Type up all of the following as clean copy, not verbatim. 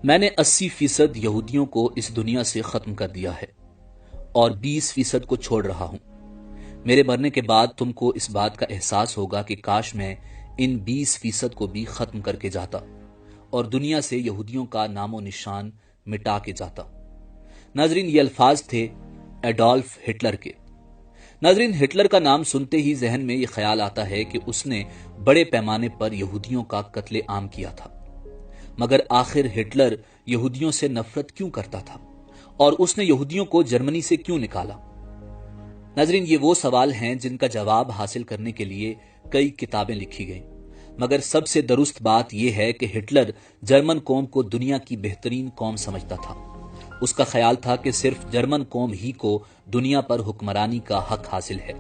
میں نے 80% یہودیوں کو اس دنیا سے ختم کر دیا ہے اور 20% کو چھوڑ رہا ہوں۔ میرے مرنے کے بعد تم کو اس بات کا احساس ہوگا کہ کاش میں ان 20% کو بھی ختم کر کے جاتا اور دنیا سے یہودیوں کا نام و نشان مٹا کے جاتا۔ ناظرین، یہ الفاظ تھے ایڈولف ہٹلر کے۔ ناظرین، ہٹلر کا نام سنتے ہی ذہن میں یہ خیال آتا ہے کہ اس نے بڑے پیمانے پر یہودیوں کا قتل عام کیا تھا۔ مگر آخر ہٹلر یہودیوں سے نفرت کیوں کرتا تھا اور اس نے یہودیوں کو جرمنی سے کیوں نکالا؟ ناظرین، یہ وہ سوال ہیں جن کا جواب حاصل کرنے کے لیے کئی کتابیں لکھی گئیں، مگر سب سے درست بات یہ ہے کہ ہٹلر جرمن قوم کو دنیا کی بہترین قوم سمجھتا تھا۔ اس کا خیال تھا کہ صرف جرمن قوم ہی کو دنیا پر حکمرانی کا حق حاصل ہے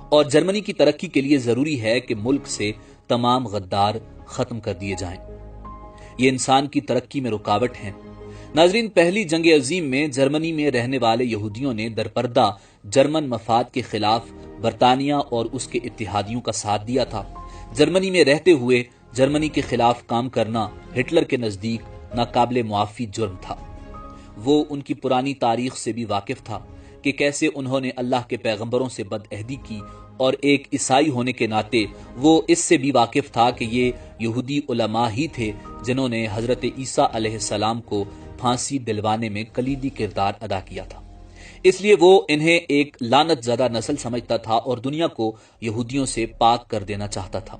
اور جرمنی کی ترقی کے لیے ضروری ہے کہ ملک سے تمام غدار ختم کر دیے جائیں۔ یہ انسان کی ترقی میں رکاوٹ ہیں۔ ناظرین، پہلی جنگ عظیم میں جرمنی میں رہنے والے یہودیوں نے درپردہ جرمن مفاد کے خلاف برطانیہ اور اس کے اتحادیوں کا ساتھ دیا تھا۔ جرمنی میں رہتے ہوئے جرمنی کے خلاف کام کرنا ہٹلر کے نزدیک ناقابل معافی جرم تھا۔ وہ ان کی پرانی تاریخ سے بھی واقف تھا کہ کیسے انہوں نے اللہ کے پیغمبروں سے بدعہدی کی، اور ایک عیسائی ہونے کے ناطے وہ اس سے بھی واقف تھا کہ یہ یہودی علماء ہی تھے جنہوں نے حضرت عیسیٰ علیہ السلام کو پھانسی دلوانے میں کلیدی کردار ادا کیا تھا۔ اس لیے وہ انہیں ایک لعنت زدہ نسل سمجھتا تھا اور دنیا کو یہودیوں سے پاک کر دینا چاہتا تھا۔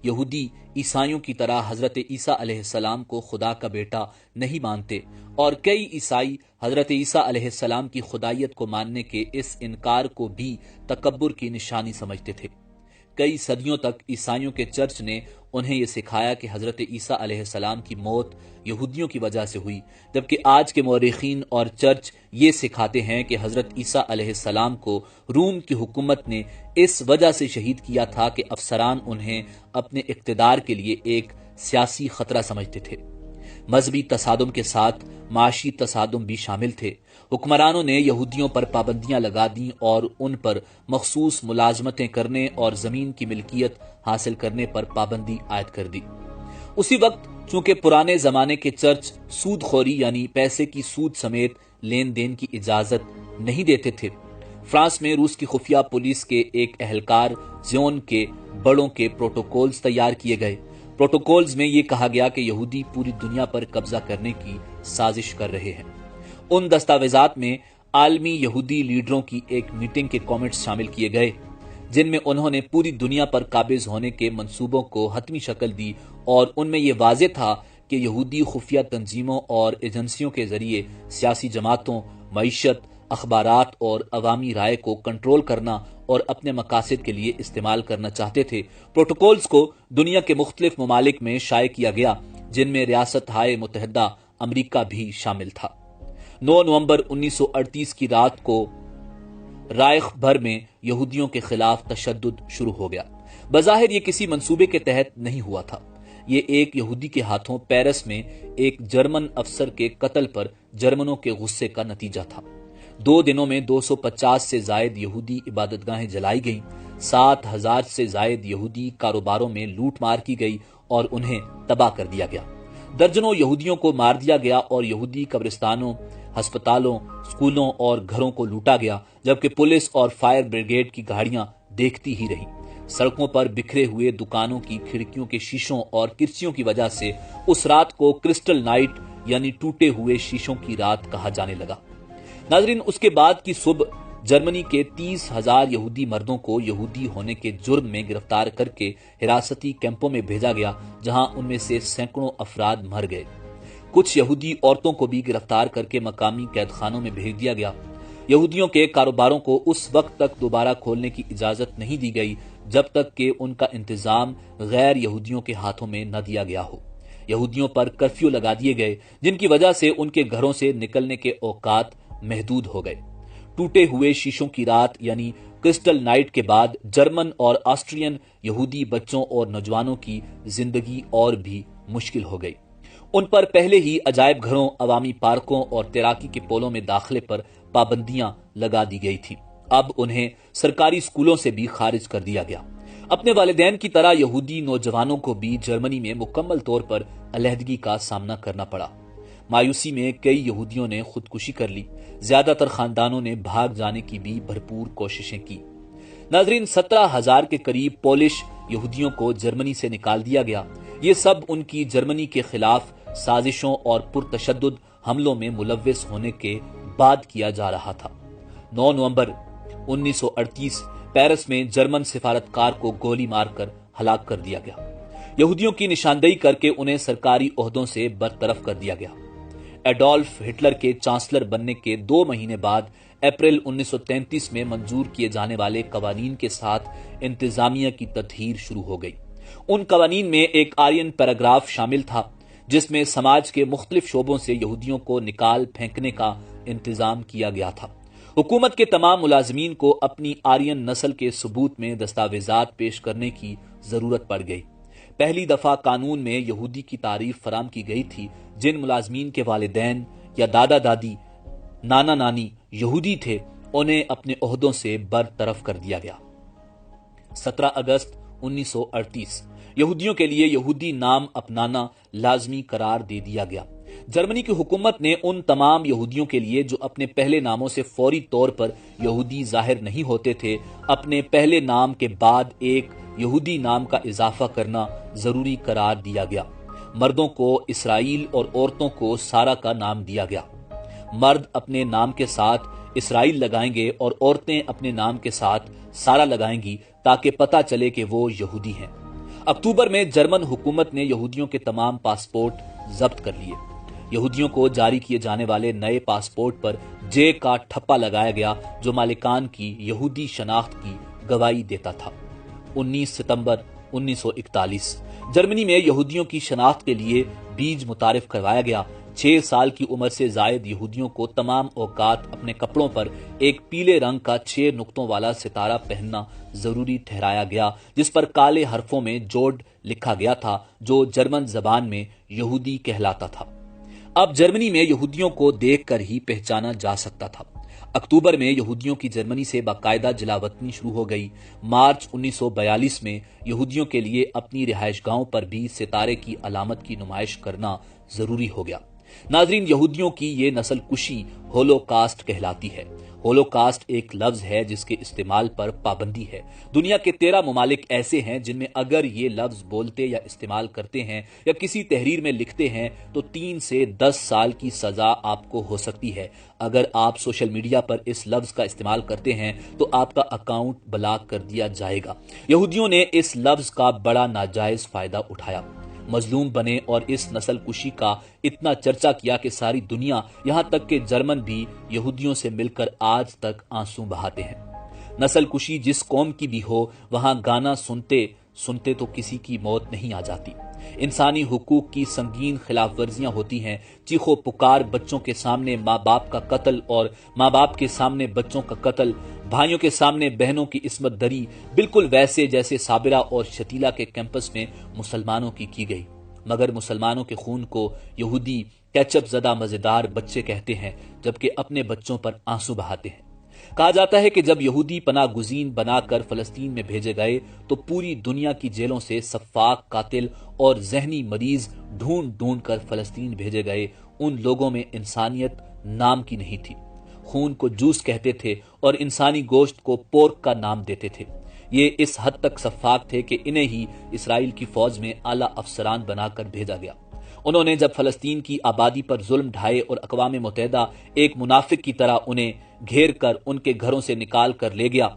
یہودی عیسائیوں کی طرح حضرت عیسیٰ علیہ السلام کو خدا کا بیٹا نہیں مانتے، اور کئی عیسائی حضرت عیسیٰ علیہ السلام کی خدائیت کو ماننے کے اس انکار کو بھی تکبر کی نشانی سمجھتے تھے۔ کئی صدیوں تک عیسائیوں کے چرچ نے انہیں یہ سکھایا کہ حضرت عیسیٰ علیہ السلام کی موت یہودیوں کی وجہ سے ہوئی، جبکہ آج کے مورخین اور چرچ یہ سکھاتے ہیں کہ حضرت عیسیٰ علیہ السلام کو روم کی حکومت نے اس وجہ سے شہید کیا تھا کہ افسران انہیں اپنے اقتدار کے لیے ایک سیاسی خطرہ سمجھتے تھے۔ مذہبی تصادم کے ساتھ معاشی تصادم بھی شامل تھے۔ حکمرانوں نے یہودیوں پر پابندیاں لگا دیں اور ان پر مخصوص ملازمتیں کرنے اور زمین کی ملکیت حاصل کرنے پر پابندی عائد کر دی۔ اسی وقت چونکہ پرانے زمانے کے چرچ سود خوری یعنی پیسے کی سود سمیت لین دین کی اجازت نہیں دیتے تھے، فرانس میں روس کی خفیہ پولیس کے ایک اہلکار زیون کے بڑوں کے پروٹوکولز تیار کیے گئے۔ پروٹوکولز میں یہ کہا گیا کہ یہودی پوری دنیا پر قبضہ کرنے کی سازش کر رہے ہیں۔ ان دستاویزات میں عالمی یہودی لیڈروں کی ایک میٹنگ کے کامنٹس شامل کیے گئے، جن میں انہوں نے پوری دنیا پر قابض ہونے کے منصوبوں کو حتمی شکل دی، اور ان میں یہ واضح تھا کہ یہودی خفیہ تنظیموں اور ایجنسیوں کے ذریعے سیاسی جماعتوں، معیشت، اخبارات اور عوامی رائے کو کنٹرول کرنا اور اپنے مقاصد کے لیے استعمال کرنا چاہتے تھے۔ پروٹوکولز کو دنیا کے مختلف ممالک میں شائع کیا گیا، جن میں ریاستہائے متحدہ امریکہ بھی شامل تھا۔ 9 نومبر 1938 کی رات کو رائخ بھر میں یہودیوں کے خلاف تشدد شروع ہو گیا۔ بظاہر یہ کسی منصوبے کے تحت نہیں ہوا تھا۔ یہ ایک یہودی کے ہاتھوں پیرس میں ایک جرمن افسر کے قتل پر جرمنوں کے غصے کا نتیجہ تھا۔ 2 دنوں میں 250 سے زائد یہودی عبادت گاہیں جلائی گئیں، 7000 سے زائد یہودی کاروباروں میں لوٹ مار کی گئی اور انہیں تباہ کر دیا گیا۔ درجنوں یہودیوں کو مار دیا گیا اور یہودی قبرستانوں، ہسپتالوں، اسکولوں اور گھروں کو لوٹا گیا، جبکہ پولیس اور فائر بریگیڈ کی گاڑیاں دیکھتی ہی رہیں۔ سڑکوں پر بکھرے ہوئے دکانوں کی کھڑکیوں کے شیشوں اور کرسیوں کی وجہ سے اس رات کو کرسٹل نائٹ یعنی ٹوٹے ہوئے شیشوں کی رات کہا جانے لگا۔ ناظرین، اس کے بعد کی صبح جرمنی کے 30,000 یہودی مردوں کو یہودی ہونے کے جرم میں گرفتار کر کے حراستی کیمپوں میں بھیجا گیا، جہاں ان میں سے سینکڑوں افراد مر گئے۔ کچھ یہودی عورتوں کو بھی گرفتار کر کے مقامی قید خانوں میں بھیج دیا گیا۔ یہودیوں کے کاروباروں کو اس وقت تک دوبارہ کھولنے کی اجازت نہیں دی گئی جب تک کہ ان کا انتظام غیر یہودیوں کے ہاتھوں میں نہ دیا گیا ہو۔ یہودیوں پر کرفیو لگا دیے گئے، جن کی وجہ سے ان کے گھروں سے نکلنے کے اوقات محدود ہو گئے۔ ٹوٹے ہوئے شیشوں کی رات یعنی کرسٹل نائٹ کے بعد جرمن اور آسٹرین یہودی بچوں اور نوجوانوں کی زندگی اور بھی مشکل ہو گئی۔ ان پر پہلے ہی عجائب گھروں، عوامی پارکوں اور تیراکی کے پولوں میں داخلے پر پابندیاں لگا دی گئی تھیں۔ اب انہیں سرکاری اسکولوں سے بھی خارج کر دیا گیا۔ اپنے والدین کی طرح یہودی نوجوانوں کو بھی جرمنی میں مکمل طور پر علیحدگی کا سامنا کرنا پڑا۔ مایوسی میں کئی یہودیوں نے خودکشی کر لی، زیادہ تر خاندانوں نے بھاگ جانے کی بھی بھرپور کوششیں کی۔ ناظرین، 17,000 کے قریب پولش یہودیوں کو جرمنی سے نکال دیا گیا۔ یہ سب ان کی جرمنی کے خلاف سازشوں اور پرتشدد حملوں میں ملوث ہونے کے بعد کیا جا رہا تھا۔ 9 نومبر 1938 پیرس میں جرمن سفارتکار کو گولی مار کر ہلاک کر دیا گیا۔ یہودیوں کی نشاندہی کر کے انہیں سرکاری عہدوں سے برطرف کر دیا گیا۔ ایڈولف ہٹلر کے چانسلر بننے کے 2 مہینے بعد اپریل 1933 میں منظور کیے جانے والے قوانین کے ساتھ انتظامیہ کی تطہیر شروع ہو گئی۔ ان قوانین میں ایک آرین پیراگراف شامل تھا جس میں سماج کے مختلف شعبوں سے یہودیوں کو نکال پھینکنے کا انتظام کیا گیا تھا۔ حکومت کے تمام ملازمین کو اپنی آرین نسل کے ثبوت میں دستاویزات پیش کرنے کی ضرورت پڑ گئی۔ پہلی دفعہ قانون میں یہودی کی تعریف فراہم کی گئی تھی جن ملازمین کے والدین یا دادا دادی، نانا نانی یہودی تھے، انہیں اپنے عہدوں سے برطرف کر دیا گیا۔ 17 اگست 1938 یہودیوں کے لیے یہودی نام اپنانا لازمی قرار دے دیا گیا۔ جرمنی کی حکومت نے ان تمام یہودیوں کے لیے جو اپنے پہلے ناموں سے فوری طور پر یہودی ظاہر نہیں ہوتے تھے، اپنے پہلے نام کے بعد ایک یہودی نام کا اضافہ کرنا ضروری قرار دیا گیا۔ مردوں کو اسرائیل اور عورتوں کو سارا کا نام دیا گیا۔ مرد اپنے نام کے ساتھ اسرائیل لگائیں گے اور عورتیں اپنے نام کے ساتھ سارا لگائیں گی تاکہ پتہ چلے کہ وہ یہودی ہیں۔ اکتوبر میں جرمن حکومت نے یہودیوں کے تمام پاسپورٹ ضبط کر لیے۔ یہودیوں کو جاری کیے جانے والے نئے پاسپورٹ پر جے کا ٹھپا لگایا گیا جو مالکان کی یہودی شناخت کی گواہی دیتا تھا۔ 19 ستمبر 1941 جرمنی میں یہودیوں کی شناخت کے لیے بیج متعارف کروایا گیا۔ 6 سال کی عمر سے زائد یہودیوں کو تمام اوقات اپنے کپڑوں پر ایک پیلے رنگ کا 6 نقطوں والا ستارہ پہننا ضروری ٹھہرایا گیا جس پر کالے حرفوں میں جوڈ لکھا گیا تھا جو جرمن زبان میں یہودی کہلاتا تھا۔ اب جرمنی میں یہودیوں کو دیکھ کر ہی پہچانا جا سکتا تھا۔ اکتوبر میں یہودیوں کی جرمنی سے باقاعدہ جلاوطنی شروع ہو گئی۔ مارچ 1942 میں یہودیوں کے لیے اپنی رہائش گاہوں پر بھی ستارے کی علامت کی نمائش کرنا ضروری ہو گیا۔ ناظرین، یہودیوں کی یہ نسل کشی ہولوکاسٹ کہلاتی ہے۔ ہولوکاسٹ ایک لفظ ہے جس کے استعمال پر پابندی ہے۔ دنیا کے 13 ممالک ایسے ہیں جن میں اگر یہ لفظ بولتے یا استعمال کرتے ہیں یا کسی تحریر میں لکھتے ہیں تو 3 سے 10 سال کی سزا آپ کو ہو سکتی ہے۔ اگر آپ سوشل میڈیا پر اس لفظ کا استعمال کرتے ہیں تو آپ کا اکاؤنٹ بلاک کر دیا جائے گا۔ یہودیوں نے اس لفظ کا بڑا ناجائز فائدہ اٹھایا، مظلوم بنے اور اس نسل کشی کا اتنا چرچا کیا کہ ساری دنیا یہاں تک کہ جرمن بھی یہودیوں سے مل کر آج تک آنسو بہاتے ہیں۔ نسل کشی جس قوم کی بھی ہو، وہاں گانا سنتے سنتے تو کسی کی موت نہیں آ جاتی۔ انسانی حقوق کی سنگین خلاف ورزیاں ہوتی ہیں۔ چیخو پکار، بچوں کے سامنے ماں باپ کا قتل اور ماں باپ کے سامنے بچوں کا قتل، بھائیوں کے سامنے بہنوں کی عصمت دری، بالکل ویسے جیسے صابرہ اور شتیلا کے کیمپس میں مسلمانوں کی گئی۔ مگر مسلمانوں کے خون کو یہودی کیچپ زدہ مزیدار بچے کہتے ہیں جبکہ اپنے بچوں پر آنسو بہاتے ہیں۔ کہا جاتا ہے کہ جب یہودی پناہ گزین بنا کر فلسطین میں بھیجے گئے تو پوری دنیا کی جیلوں سے سفاک، قاتل اور ذہنی مریض ڈھونڈ ڈھونڈ کر فلسطین بھیجے گئے۔ ان لوگوں میں انسانیت نام کی نہیں تھی۔ خون کو جوس کہتے تھے اور انسانی گوشت کو پورک کا نام دیتے تھے۔ یہ اس حد تک سفاک تھے کہ انہیں ہی اسرائیل کی فوج میں اعلیٰ افسران بنا کر بھیجا گیا۔ انہوں نے جب فلسطین کی آبادی پر ظلم ڈھائے اور اقوام متحدہ ایک منافق کی طرح انہیں گھیر کر ان کے گھروں سے نکال کر لے گیا۔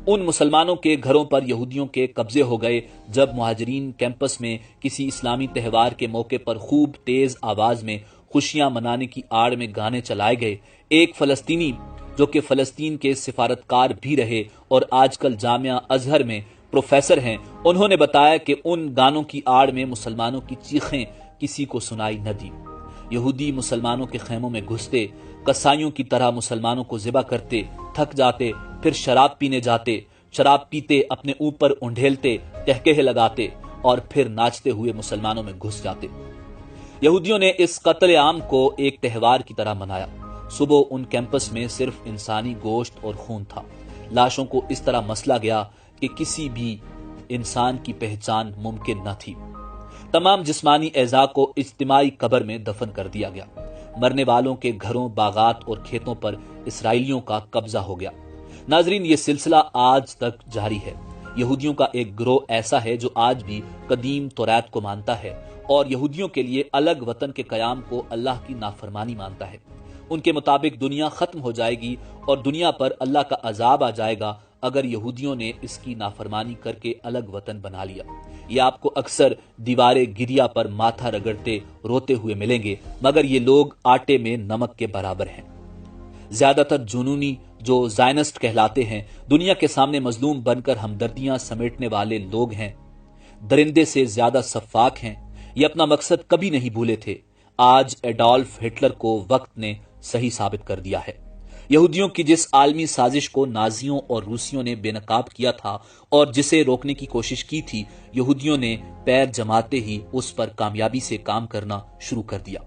ان مسلمانوں کے گھروں پر یہودیوں کے قبضے ہو گئے۔ جب مہاجرین کیمپس میں کسی اسلامی تہوار کے موقع پر خوب تیز آواز میں خوشیاں منانے کی آڑ میں گانے چلائے گئے، ایک فلسطینی جو کہ فلسطین کے سفارتکار بھی رہے اور آج کل جامعہ ازہر میں پروفیسر ہیں، انہوں نے بتایا کہ ان گانوں کی آڑ میں مسلمانوں کی چیخیں کسی کو سنائی نہ دی۔ یہودی مسلمانوں کے خیموں میں گھستے، قصائیوں کی طرح مسلمانوں کو ذبح کرتے، تھک جاتے، پھر شراب پینے جاتے، شراب پیتے اپنے اوپر انڈھیلتے، کہکہے لگاتے اور پھر ناچتے ہوئے مسلمانوں میں گھس جاتے۔ یہودیوں نے اس قتل عام کو ایک تہوار کی طرح منایا۔ صبح ان کیمپس میں صرف انسانی گوشت اور خون تھا۔ لاشوں کو اس طرح مسلا گیا کہ کسی بھی انسان کی پہچان ممکن نہ تھی۔ تمام جسمانی اعضاء کو اجتماعی قبر میں دفن کر دیا گیا۔ مرنے والوں کے گھروں، باغات اور کھیتوں پر اسرائیلیوں کا قبضہ ہو گیا۔ ناظرین، یہ سلسلہ آج تک جاری ہے۔ یہودیوں کا ایک گروہ ایسا ہے جو آج بھی قدیم توریت کو مانتا ہے اور یہودیوں کے لیے الگ وطن کے قیام کو اللہ کی نافرمانی مانتا ہے۔ ان کے مطابق دنیا ختم ہو جائے گی اور دنیا پر اللہ کا عذاب آ جائے گا اگر یہودیوں نے اس کی نافرمانی کر کے الگ وطن بنا لیا۔ یہ آپ کو اکثر دیوارے گریا پر ماتھا رگڑتے روتے ہوئے ملیں گے، مگر یہ لوگ آٹے میں نمک کے برابر ہیں۔ زیادہ تر جنونی جو زائنسٹ کہلاتے ہیں دنیا کے سامنے مظلوم بن کر ہمدردیاں سمیٹنے والے لوگ ہیں، درندے سے زیادہ سفاک ہیں۔ یہ اپنا مقصد کبھی نہیں بھولے تھے۔ آج ایڈولف ہٹلر کو وقت نے صحیح ثابت کر دیا ہے۔ یہودیوں کی جس عالمی سازش کو نازیوں اور روسیوں نے بے نقاب کیا تھا اور جسے روکنے کی کوشش کی تھی، یہودیوں نے پیر جماتے ہی اس پر کامیابی سے کام کرنا شروع کر دیا۔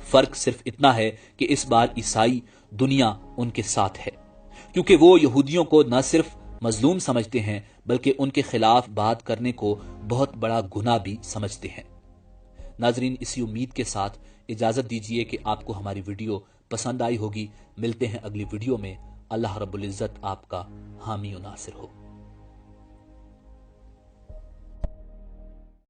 فرق صرف اتنا ہے کہ اس بار عیسائی دنیا ان کے ساتھ ہے، کیونکہ وہ یہودیوں کو نہ صرف مظلوم سمجھتے ہیں بلکہ ان کے خلاف بات کرنے کو بہت بڑا گناہ بھی سمجھتے ہیں۔ ناظرین، اسی امید کے ساتھ اجازت دیجیے کہ آپ کو ہماری ویڈیو پسند آئی ہوگی۔ ملتے ہیں اگلی ویڈیو میں۔ اللہ رب العزت آپ کا حامی و ناصر ہو۔